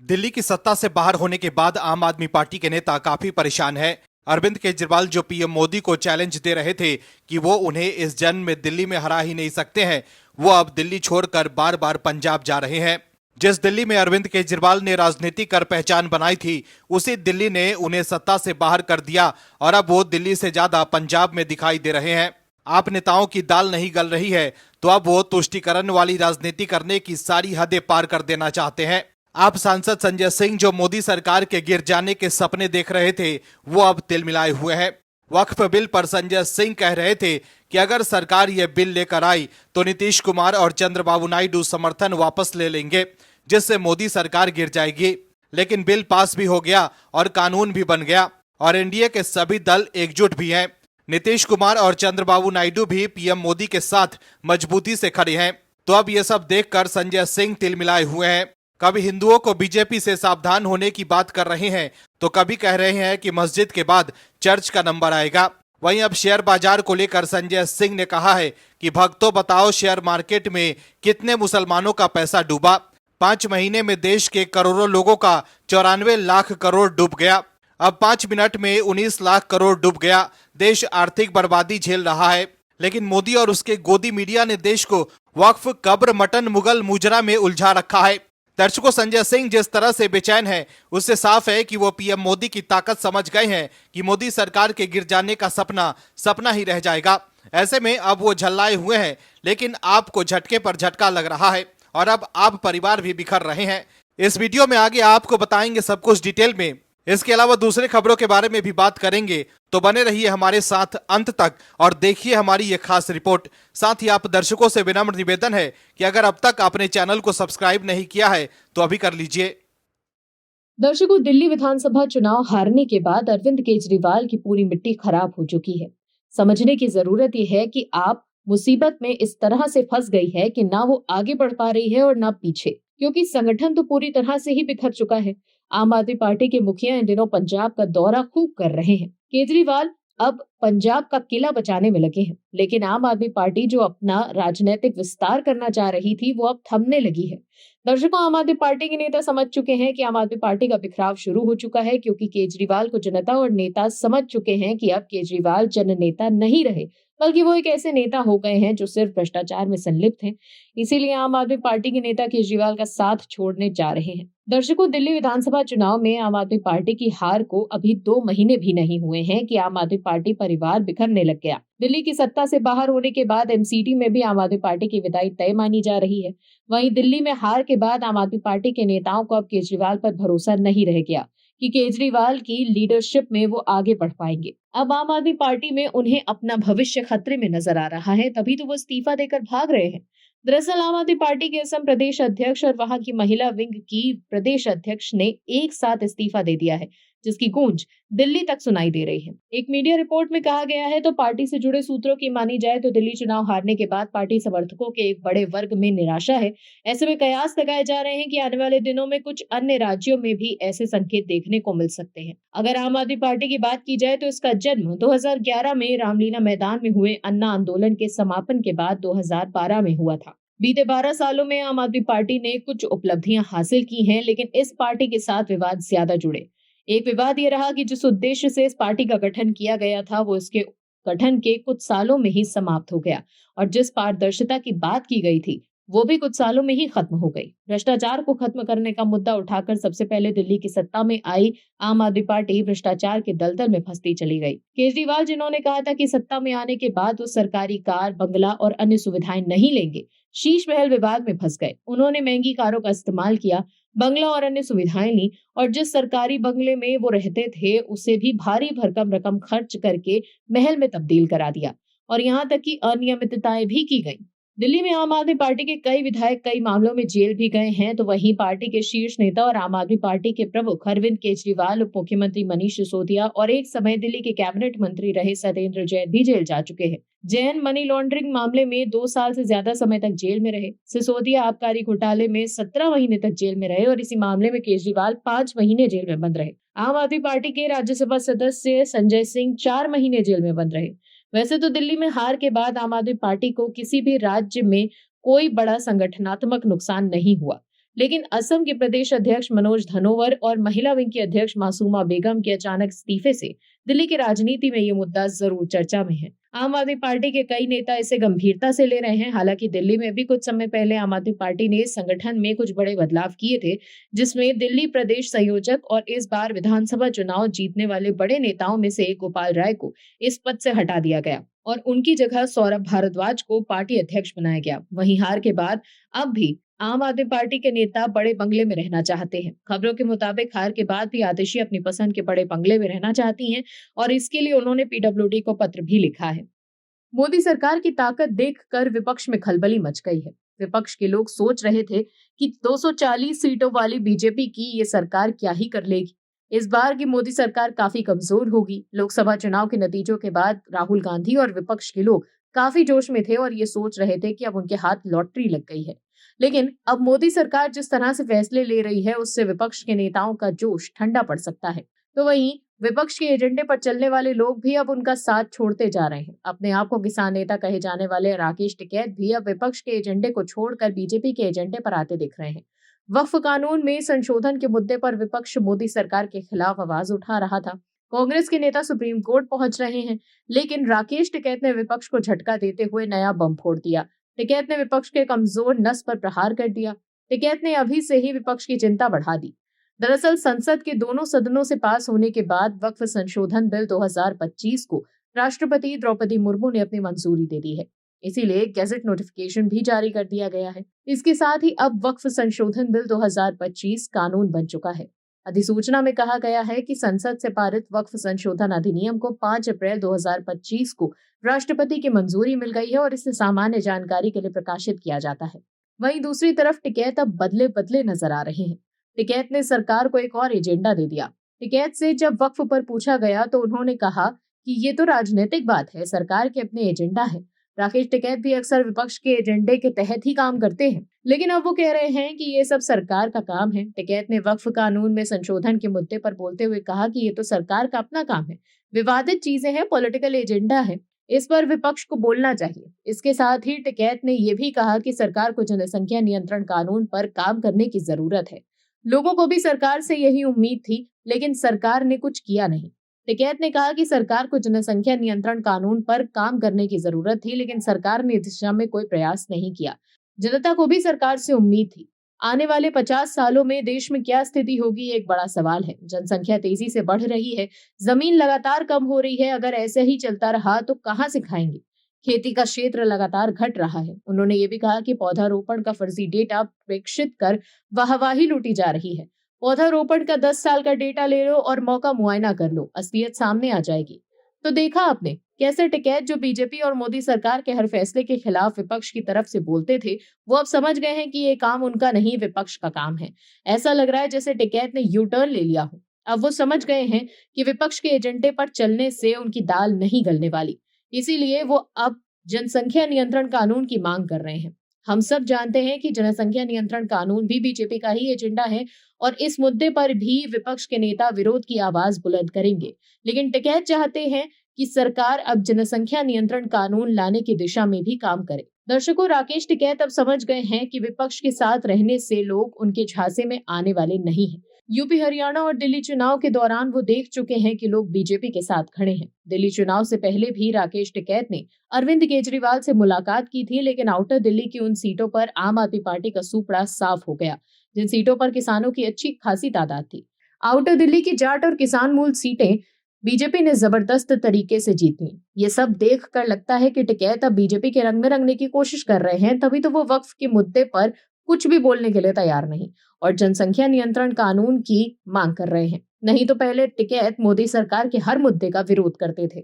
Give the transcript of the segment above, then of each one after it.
दिल्ली की सत्ता से बाहर होने के बाद आम आदमी पार्टी के नेता काफी परेशान हैं। अरविंद केजरीवाल जो पीएम मोदी को चैलेंज दे रहे थे कि वो उन्हें इस जन्म में दिल्ली में हरा ही नहीं सकते हैं, वो अब दिल्ली छोड़कर बार बार पंजाब जा रहे हैं। जिस दिल्ली में अरविंद केजरीवाल ने राजनीति कर पहचान बनाई थी, उसी दिल्ली ने उन्हें सत्ता से बाहर कर दिया और अब वो दिल्ली से ज्यादा पंजाब में दिखाई दे रहे हैं। आप नेताओं की दाल नहीं गल रही है तो अब वो तुष्टीकरण वाली राजनीति करने की सारी हदें पार कर देना चाहते हैं। आप सांसद संजय सिंह जो मोदी सरकार के गिर जाने के सपने देख रहे थे, वो अब तिलमिलाए हुए हैं। वक्फ बिल पर संजय सिंह कह रहे थे कि अगर सरकार ये बिल लेकर आई तो नीतीश कुमार और चंद्रबाबू नायडू समर्थन वापस ले लेंगे, जिससे मोदी सरकार गिर जाएगी। लेकिन बिल पास भी हो गया और कानून भी बन गया और एनडीए के सभी दल एकजुट भी हैं। नीतीश कुमार और चंद्रबाबू नायडू भी पीएम मोदी के साथ मजबूती से खड़े हैं। तो अब ये सब देखकर संजय सिंह तिलमिलाए हुए हैं। कभी हिंदुओं को बीजेपी से सावधान होने की बात कर रहे हैं तो कभी कह रहे हैं कि मस्जिद के बाद चर्च का नंबर आएगा। वहीं अब शेयर बाजार को लेकर संजय सिंह ने कहा है कि भक्तों बताओ शेयर मार्केट में कितने मुसलमानों का पैसा डूबा। 5 महीने में देश के करोड़ों लोगों का 94 लाख करोड़ डूब गया। अब 5 मिनट में 19 लाख करोड़ डूब गया। देश आर्थिक बर्बादी झेल रहा है। लेकिन मोदी और उसके गोदी मीडिया ने देश को वक्फ, कब्र, मटन, मुगल, मुजरा में उलझा रखा है। दर्शकों, संजय सिंह जिस तरह से बेचैन है, उससे साफ है कि वो पीएम मोदी की ताकत समझ गए हैं कि मोदी सरकार के गिर जाने का सपना सपना ही रह जाएगा। ऐसे में अब वो झल्लाए हुए हैं, लेकिन आपको झटके पर झटका लग रहा है और अब आप परिवार भी बिखर रहे हैं। इस वीडियो में आगे आपको बताएंगे सब कुछ डिटेल में। इसके अलावा दूसरी खबरों के बारे में भी बात करेंगे, तो बने रहिए हमारे साथ अंत तक और देखिए हमारी ये खास रिपोर्ट। साथ ही आप दर्शकों से विनम्र निवेदन है कि अगर अब तक आपने चैनल को सब्सक्राइब नहीं किया है तो अभी कर लीजिए। दर्शकों, दिल्ली विधानसभा चुनाव हारने के बाद अरविंद केजरीवाल की पूरी मिट्टी खराब हो चुकी है। समझने की जरूरत यह है कि आप मुसीबत में इस तरह से फंस गई है कि ना वो आगे बढ़ पा रही है और ना पीछे, क्योंकि संगठन तो पूरी तरह से ही बिखर चुका है। आम आदमी पार्टी के मुखिया इन दिनों पंजाब का दौरा खूब कर रहे हैं। केजरीवाल अब पंजाब का किला बचाने में लगे हैं, लेकिन आम आदमी पार्टी जो अपना राजनीतिक विस्तार करना चाह रही थी, वो अब थमने लगी है। दर्शकों, आम आदमी पार्टी के नेता समझ चुके हैं कि आम आदमी पार्टी का बिखराव शुरू हो चुका है, क्योंकि केजरीवाल को जनता और नेता समझ चुके हैं कि अब केजरीवाल जननेता नहीं रहे, बल्कि वो एक ऐसे नेता हो गए हैं जो सिर्फ भ्रष्टाचार में संलिप्त हैं। इसीलिए आम आदमी पार्टी के नेता केजरीवाल का साथ छोड़ने जा रहे हैं। दर्शकों, दिल्ली विधानसभा चुनाव में आम आदमी पार्टी की हार को अभी 2 महीने भी नहीं हुए हैं कि आम आदमी पार्टी परिवार बिखरने लग गया। दिल्ली की सत्ता से बाहर होने के बाद एमसीडी में भी आम आदमी पार्टी की विदाई तय मानी जा रही है। वहीं दिल्ली में हार के बाद आम आदमी पार्टी के नेताओं को अब केजरीवाल पर भरोसा नहीं रह गया कि केजरीवाल की लीडरशिप में वो आगे बढ़ पाएंगे। अब आम आदमी पार्टी में उन्हें अपना भविष्य खतरे में नजर आ रहा है, तभी तो वो इस्तीफा देकर भाग रहे हैं। दरअसल आम आदमी पार्टी के असम प्रदेश अध्यक्ष और वहां की महिला विंग की प्रदेश अध्यक्ष ने एक साथ इस्तीफा दे दिया है, जिसकी गूंज दिल्ली तक सुनाई दे रही है। एक मीडिया रिपोर्ट में कहा गया है, तो पार्टी से जुड़े सूत्रों की मानी जाए तो दिल्ली चुनाव हारने के बाद पार्टी समर्थकों के एक बड़े वर्ग में निराशा है। ऐसे में कयास लगाए जा रहे हैं कि आने वाले दिनों में कुछ अन्य राज्यों में भी ऐसे संकेत देखने को मिल सकते हैं। अगर आम आदमी पार्टी की बात की जाए तो इसका जन्म 2011 में रामलीला मैदान में हुए अन्ना आंदोलन के समापन के बाद 2012 में हुआ था। बीते 12 सालों में आम आदमी पार्टी ने कुछ उपलब्धियां हासिल की हैं, लेकिन इस पार्टी के साथ विवाद ज्यादा जुड़े। एक विवाद ये रहा कि जिस उद्देश्य से इस पार्टी का गठन किया गया था, वो इसके गठन के कुछ सालों में ही समाप्त हो गया और जिस पारदर्शिता की बात की गई थी, वो भी कुछ सालों में ही खत्म हो गई। भ्रष्टाचार को खत्म करने का मुद्दा उठाकर सबसे पहले दिल्ली की सत्ता में आई आम आदमी पार्टी भ्रष्टाचार के दलदल में फंसती चली गई। केजरीवाल, जिन्होंने कहा था कि सत्ता में आने के बाद वो सरकारी कार, बंगला और अन्य सुविधाएं नहीं लेंगे, शीश महल विवाद में फंस गए। उन्होंने महंगी कारों का इस्तेमाल किया, बंगला और अन्य सुविधाएं ली और जिस सरकारी बंगले में वो रहते थे, उसे भी भारी भरकम रकम खर्च करके महल में तब्दील करा दिया और यहाँ तक कि अनियमितताएं भी की गई। दिल्ली में आम आदमी पार्टी के कई विधायक कई मामलों में जेल भी गए हैं, तो वहीं पार्टी के शीर्ष नेता और आम आदमी पार्टी के प्रमुख अरविंद केजरीवाल, उप मुख्यमंत्री मनीष सिसोदिया और एक समय दिल्ली के कैबिनेट मंत्री रहे सत्येंद्र जैन भी जेल जा चुके हैं। जैन मनी लॉन्ड्रिंग मामले में 2 साल से ज्यादा समय तक जेल में रहे। सिसोदिया आबकारी घोटाले में 17 महीने तक जेल में रहे और इसी मामले में केजरीवाल 5 महीने जेल में बंद रहे। आम आदमी पार्टी के राज्यसभा सदस्य संजय सिंह 4 महीने जेल में बंद रहे। वैसे तो दिल्ली में हार के बाद आम आदमी पार्टी को किसी भी राज्य में कोई बड़ा संगठनात्मक नुकसान नहीं हुआ, लेकिन असम के प्रदेश अध्यक्ष मनोज धनोवर और महिला विंग की अध्यक्ष मासूमा बेगम के अचानक इस्तीफे से दिल्ली की राजनीति में ये मुद्दा जरूर चर्चा में है। आम आदमी पार्टी के कई नेता इसे गंभीरता से ले रहे हैं। हालांकि दिल्ली में भी कुछ समय पहले आम आदमी पार्टी ने संगठन में कुछ बड़े बदलाव किए थे, जिसमें दिल्ली प्रदेश संयोजक और इस बार विधानसभा चुनाव जीतने वाले बड़े नेताओं में से एक गोपाल राय को इस पद से हटा दिया गया और उनकी जगह सौरभ भारद्वाज को पार्टी अध्यक्ष बनाया गया। वहीं हार के बाद अब भी आम आदमी पार्टी के नेता बड़े बंगले में रहना चाहते हैं। खबरों के मुताबिक हार के बाद भी आतिशी अपनी पसंद के बड़े बंगले में रहना चाहती हैं और इसके लिए उन्होंने पीडब्ल्यूडी को पत्र भी लिखा है। मोदी सरकार की ताकत देखकर विपक्ष में खलबली मच गई है। विपक्ष के लोग सोच रहे थे कि 240 सीटों वाली बीजेपी की ये सरकार क्या ही कर लेगी। इस बार की मोदी सरकार काफी कमजोर होगी। लोकसभा चुनाव के नतीजों के बाद राहुल गांधी और विपक्ष के लोग काफी जोश में थे और ये सोच रहे थे कि अब उनके हाथ लॉटरी लग गई है। लेकिन अब मोदी सरकार जिस तरह से फैसले ले रही है, उससे विपक्ष के नेताओं का जोश ठंडा पड़ सकता है। तो वहीं विपक्ष के एजेंडे पर चलने वाले लोग भी अब उनका साथ छोड़ते जा रहे हैं। अपने आप को किसान नेता कहे जाने वाले राकेश टिकैत भी अब विपक्ष के एजेंडे को छोड़कर बीजेपी के एजेंडे पर आते दिख रहे हैं। वक्फ कानून में संशोधन के मुद्दे पर विपक्ष मोदी सरकार के खिलाफ आवाज उठा रहा था। कांग्रेस के नेता सुप्रीम कोर्ट पहुंच रहे हैं, लेकिन राकेश टिकैत ने विपक्ष को झटका देते हुए नया बम फोड़ दिया। टिकैत ने विपक्ष के कमजोर नस पर प्रहार कर दिया। टिकैत ने अभी से ही विपक्ष की चिंता बढ़ा दी। दरअसल संसद के दोनों सदनों से पास होने के बाद वक्फ संशोधन बिल 2025 को राष्ट्रपति द्रौपदी मुर्मू ने अपनी मंजूरी दे दी है। इसीलिए गैजेट नोटिफिकेशन भी जारी कर दिया गया है। इसके साथ ही अब वक्फ संशोधन बिल 2025 कानून बन चुका है। अधिसूचना में कहा गया है कि संसद से पारित वक्फ संशोधन अधिनियम को 5 अप्रैल 2025 को राष्ट्रपति की मंजूरी मिल गई है और इसे सामान्य जानकारी के लिए प्रकाशित किया जाता है। वहीं दूसरी तरफ टिकैत अब बदले बदले नजर आ रहे हैं। टिकैत ने सरकार को एक और एजेंडा दे दिया। टिकैत से जब वक्फ पर पूछा गया तो उन्होंने कहा कि ये तो राजनीतिक बात है, सरकार के अपने एजेंडा है। राकेश टिकैत भी अक्सर विपक्ष के एजेंडे के तहत ही काम करते हैं, लेकिन अब वो कह रहे हैं कि ये सब सरकार का काम है। टिकैत ने वक्फ कानून में संशोधन के मुद्दे पर बोलते हुए कहा कि ये तो सरकार का अपना काम है, विवादित चीजें हैं, पॉलिटिकल एजेंडा है, इस पर विपक्ष को बोलना चाहिए। इसके साथ ही टिकैत ने यह भी कहा कि सरकार को जनसंख्या नियंत्रण कानून पर काम करने की जरूरत है। लोगों को भी सरकार से यही उम्मीद थी, लेकिन सरकार ने कुछ किया नहीं। टिकैत ने कहा कि सरकार को जनसंख्या नियंत्रण कानून पर काम करने की जरूरत थी, लेकिन सरकार ने इस दिशा में कोई प्रयास नहीं किया। जनता को भी सरकार से उम्मीद थी। आने वाले 50 सालों में देश में क्या स्थिति होगी, एक बड़ा सवाल है। जनसंख्या तेजी से बढ़ रही है, जमीन लगातार कम हो रही है। अगर ऐसे ही चलता रहा तो कहां से खाएंगे? खेती का क्षेत्र लगातार घट रहा है। उन्होंने ये भी कहा कि पौधारोपण का फर्जी डेटा प्रेक्षित कर वाहवाही लूटी जा रही है। पौधारोपण का 10 साल का डेटा ले लो और मौका मुआयना कर लो, असलियत सामने आ जाएगी। तो देखा आपने कैसे टिकैत, जो बीजेपी और मोदी सरकार के हर फैसले के खिलाफ विपक्ष की तरफ से बोलते थे, वो अब समझ गए हैं कि ये काम उनका नहीं, विपक्ष का काम है। ऐसा लग रहा है जैसे टिकैत ने यू टर्न ले लिया हो। अब वो समझ गए हैं कि विपक्ष के एजेंडे पर चलने से उनकी दाल नहीं गलने वाली। इसीलिए वो अब जनसंख्या नियंत्रण कानून की मांग कर रहे हैं। हम सब जानते हैं कि जनसंख्या नियंत्रण कानून भी बीजेपी का ही एजेंडा है और इस मुद्दे पर भी विपक्ष के नेता विरोध की आवाज बुलंद करेंगे। लेकिन टिकैत चाहते हैं कि सरकार अब जनसंख्या नियंत्रण कानून लाने की दिशा में भी काम करे। दर्शकों, राकेश टिकैत अब समझ गए हैं कि विपक्ष के साथ रहने से लोग उनके झांसे में आने वाले नहीं हैं। यूपी, हरियाणा और दिल्ली चुनाव के दौरान वो देख चुके हैं कि लोग बीजेपी के साथ खड़े हैं। दिल्ली चुनाव से पहले भी राकेश टिकैत ने अरविंद केजरीवाल से मुलाकात की थी, लेकिन आउटर दिल्ली की उन सीटों पर आम आदमी पार्टी का सूपड़ा साफ हो गया, जिन सीटों पर किसानों की अच्छी खासी तादाद थी। आउटर दिल्ली की जाट और किसान मूल सीटें बीजेपी ने जबरदस्त तरीके से जीती। ये सब देख कर लगता है कि टिकैत अब बीजेपी के रंग में रंगने की कोशिश कर रहे हैं, तभी तो वो वक्फ के मुद्दे पर कुछ भी बोलने के लिए तैयार नहीं और जनसंख्या नियंत्रण कानून की मांग कर रहे हैं। नहीं तो पहले टिकैत मोदी सरकार के हर मुद्दे का विरोध करते थे।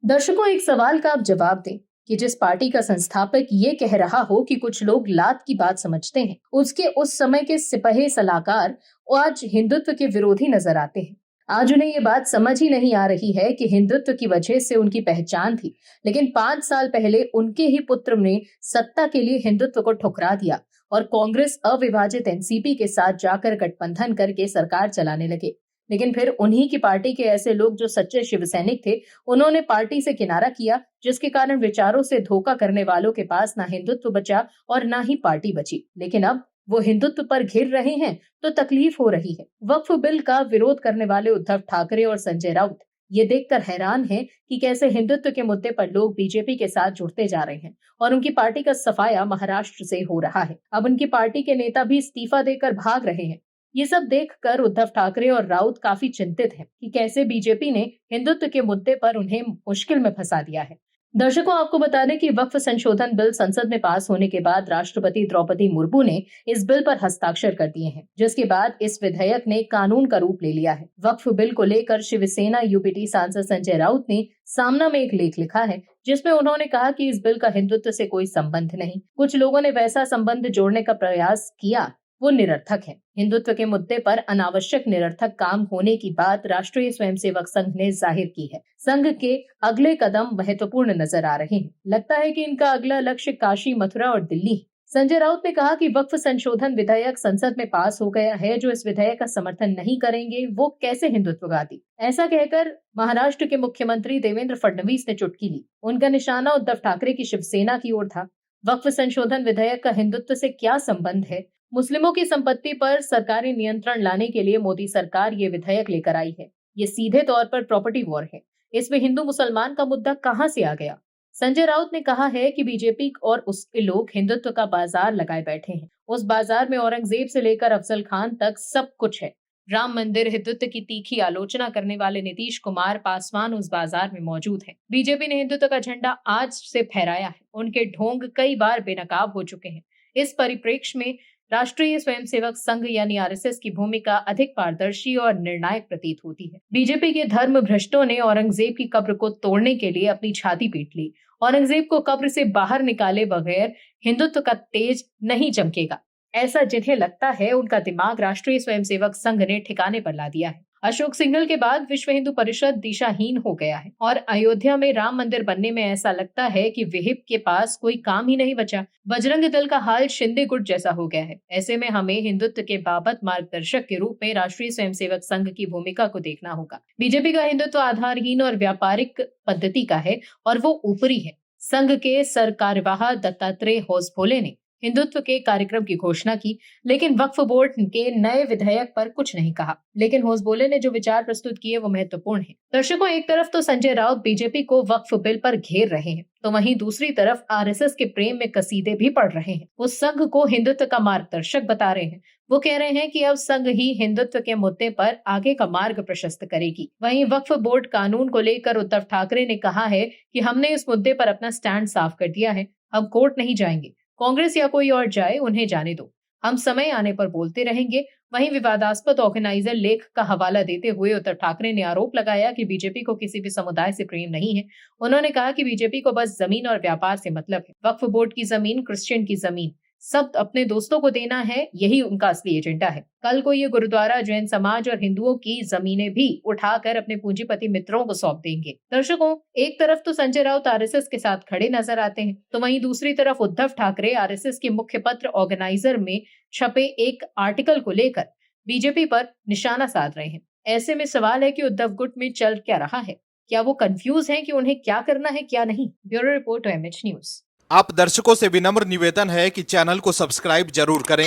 दर्शकों, एक सवाल का आप जवाब दें कि जिस पार्टी का संस्थापक ये कह रहा हो कि कुछ लोग लात की बात समझते हैं, उसके उस समय के सिपहे सलाहकार आज हिंदुत्व के विरोधी नजर आते हैं। आज उन्हें ये बात समझ ही नहीं आ रही है कि हिंदुत्व की वजह से उनकी पहचान थी, लेकिन 5 साल पहले उनके ही पुत्र ने सत्ता के लिए हिंदुत्व को ठुकरा दिया और कांग्रेस अविभाजित एनसीपी के साथ जाकर गठबंधन करके सरकार चलाने लगे। लेकिन फिर उन्हीं की पार्टी के ऐसे लोग जो सच्चे शिवसैनिक थे, उन्होंने पार्टी से किनारा किया, जिसके कारण विचारों से धोखा करने वालों के पास ना हिंदुत्व बचा और ना ही पार्टी बची। लेकिन अब वो हिंदुत्व पर घिर रहे हैं तो तकलीफ हो रही है। वक्फ बिल का विरोध करने वाले उद्धव ठाकरे और संजय राउत ये देखकर हैरान हैं कि कैसे हिंदुत्व के मुद्दे पर लोग बीजेपी के साथ जुड़ते जा रहे हैं और उनकी पार्टी का सफाया महाराष्ट्र से हो रहा है। अब उनकी पार्टी के नेता भी इस्तीफा देकर भाग रहे हैं। ये सब देखकर उद्धव ठाकरे और राउत काफी चिंतित हैं कि कैसे बीजेपी ने हिंदुत्व के मुद्दे पर उन्हें मुश्किल में फंसा दिया है। दर्शकों, आपको बता दें कि वक्फ संशोधन बिल संसद में पास होने के बाद राष्ट्रपति द्रौपदी मुर्मू ने इस बिल पर हस्ताक्षर कर दिए हैं, जिसके बाद इस विधेयक ने कानून का रूप ले लिया है। वक्फ बिल को लेकर शिवसेना यूपीटी सांसद संजय राउत ने सामना में एक लेख लिखा है, जिसमें उन्होंने कहा कि इस बिल का हिंदुत्व से कोई संबंध नहीं। कुछ लोगों ने वैसा संबंध जोड़ने का प्रयास किया, वो निरर्थक है। हिंदुत्व के मुद्दे पर अनावश्यक निरर्थक काम होने की बात राष्ट्रीय स्वयंसेवक संघ ने जाहिर की है। संघ के अगले कदम महत्वपूर्ण नजर आ रहे हैं। लगता है कि इनका अगला लक्ष्य काशी, मथुरा और दिल्ली है। संजय राउत ने कहा कि वक्फ संशोधन विधेयक संसद में पास हो गया है। जो इस विधेयक का समर्थन नहीं करेंगे वो कैसे हिंदुत्ववादी। ऐसा कहकर महाराष्ट्र के मुख्यमंत्री देवेंद्र फडणवीस ने चुटकी ली। उनका निशाना उद्धव ठाकरे की शिवसेना की ओर था। वक्फ संशोधन विधेयक का हिंदुत्व से क्या संबंध है? मुस्लिमों की संपत्ति पर सरकारी नियंत्रण लाने के लिए मोदी सरकार ये विधेयक लेकर आई है। ये सीधे तौर पर प्रॉपर्टी वॉर है। इसमें हिंदू मुसलमान का मुद्दा कहां से आ गया? संजय राउत ने कहा है कि बीजेपी और उसके लोग हिंदुत्व का बाजार लगाए बैठे हैं। उस बाजार में औरंगजेब से लेकर अफजल खान तक सब कुछ है। राम मंदिर, हिंदुत्व की तीखी आलोचना करने वाले नीतीश कुमार पासवान उस बाजार में मौजूद हैं। बीजेपी ने हिंदुत्व का झंडा आज से फहराया है। उनके ढोंग कई बार बेनकाब हो चुके हैं। इस परिप्रेक्ष्य में राष्ट्रीय स्वयंसेवक संघ यानी आरएसएस की भूमिका अधिक पारदर्शी और निर्णायक प्रतीत होती है। बीजेपी के धर्म भ्रष्टों ने औरंगजेब की कब्र को तोड़ने के लिए अपनी छाती पीट ली। औरंगजेब को कब्र से बाहर निकाले बगैर हिंदुत्व का तेज नहीं चमकेगा। ऐसा जिन्हें लगता है, उनका दिमाग राष्ट्रीय स्वयंसेवक संघ ने ठिकाने पर ला दिया है। अशोक सिंघल के बाद विश्व हिंदू परिषद दिशाहीन हो गया है और अयोध्या में राम मंदिर बनने में ऐसा लगता है कि विहिप के पास कोई काम ही नहीं बचा। बजरंग दल का हाल शिंदे गुट जैसा हो गया है। ऐसे में हमें हिंदुत्व के बाबत मार्गदर्शक के रूप में राष्ट्रीय स्वयंसेवक संघ की भूमिका को देखना होगा। बीजेपी का हिंदुत्व आधारहीन और व्यापारिक पद्धति का है और वो ऊपरी है। संघ के सरकार्यवाह दत्तात्रेय होसबोले ने हिंदुत्व के कार्यक्रम की घोषणा की, लेकिन वक्फ बोर्ड के नए विधेयक पर कुछ नहीं कहा। लेकिन होसबोले ने जो विचार प्रस्तुत किए वो महत्वपूर्ण है। दर्शकों, एक तरफ तो संजय राउत बीजेपी को वक्फ बिल पर घेर रहे हैं, तो वहीं दूसरी तरफ आरएसएस के प्रेम में कसीदे भी पढ़ रहे हैं। वो संघ को हिंदुत्व का मार्गदर्शक बता रहे हैं। वो कह रहे हैं कि अब संघ ही हिंदुत्व के मुद्दे पर आगे का मार्ग प्रशस्त करेगी। वहीं वक्फ बोर्ड कानून को लेकर उद्धव ठाकरे ने कहा है कि हमने इस मुद्दे पर अपना स्टैंड साफ कर दिया है। हम कोर्ट नहीं जाएंगे। कांग्रेस या कोई और जाए, उन्हें जाने दो। हम समय आने पर बोलते रहेंगे। वहीं विवादास्पद ऑर्गेनाइजर लेख का हवाला देते हुए उद्धव ठाकरे ने आरोप लगाया कि बीजेपी को किसी भी समुदाय से प्रेम नहीं है। उन्होंने कहा कि बीजेपी को बस जमीन और व्यापार से मतलब है। वक्फ बोर्ड की जमीन, क्रिश्चियन की जमीन, सब अपने दोस्तों को देना है, यही उनका असली एजेंडा है। कल को ये गुरुद्वारा जैन समाज और हिंदुओं की जमीनें भी उठाकर अपने पूंजीपति मित्रों को सौंप देंगे। दर्शकों, एक तरफ तो संजय राउत आरएसएस के साथ खड़े नजर आते हैं, तो वहीं दूसरी तरफ उद्धव ठाकरे आरएसएस के मुख्य पत्र ऑर्गेनाइजर में छपे एक आर्टिकल को लेकर बीजेपी पर निशाना साध रहे हैं। ऐसे में सवाल है कि उद्धव गुट में चल क्या रहा है? क्या वो कंफ्यूज हैं कि उन्हें क्या करना है, क्या नहीं? Bureau report, MH news. आप दर्शकों से विनम्र निवेदन है कि चैनल को सब्सक्राइब जरूर करें